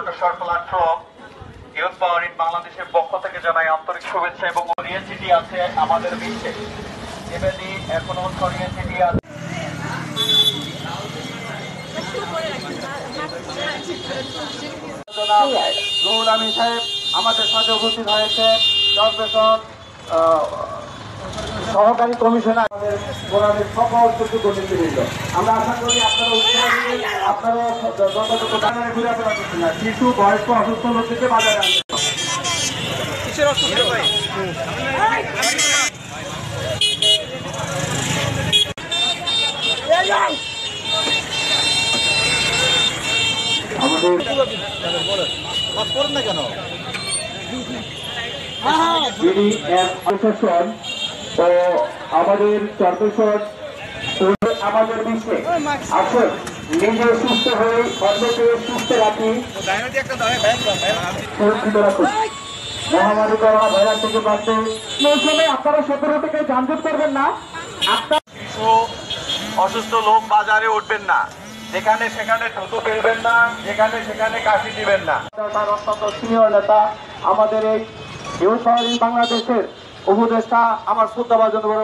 Chittagong platform youth power in বাংলাদেশের পক্ষ থেকে জানাই আন্তরিক শুভেচ্ছা এবং ছড়িয়ে ছিটিয়ে আছে আমাদের বিশ্বে যেভাবে এখনো ছড়িয়ে ছিটিয়ে আছে। রুহুল আমিন সাহেব আমাদের সাথে উপস্থিত হয়েছে, চট্টগ্রাম সহকারী কমিশনার, আমাদের সকল সুযোগ্য নেতৃবৃন্দ। আমরা আশা করি আপনারা যথাযথ কারণে ঘুরে আসতে না, শিশু বয়স্ক অসুস্থ লোকদেরকে বাজারে আনবে। আমাদের চট্টগ্রাম আমাদের বিশ্বে আসুন নিজে সুস্থ হয়ে অন্যকে সুস্থ রাখি, সুরক্ষিত রাখুন। মহামারী করোনা ভাইরাস থেকে বাঁচতে এই সময় আপনারা 17 থেকে যানজট করবেন না। শিশু অসুস্থ লোক বাজারে উঠবেন না, যেখানে সেখানে থুতু ফেলবেন না, যেখানে সেখানে কাশি দিবেন না। তার অত্যন্ত সিনিয়র নেতা আমাদের এই ইউথ পাওয়ার ইন বাংলাদেশের উপদেষ্টা আমার শ্রদ্ধাভাজন বড়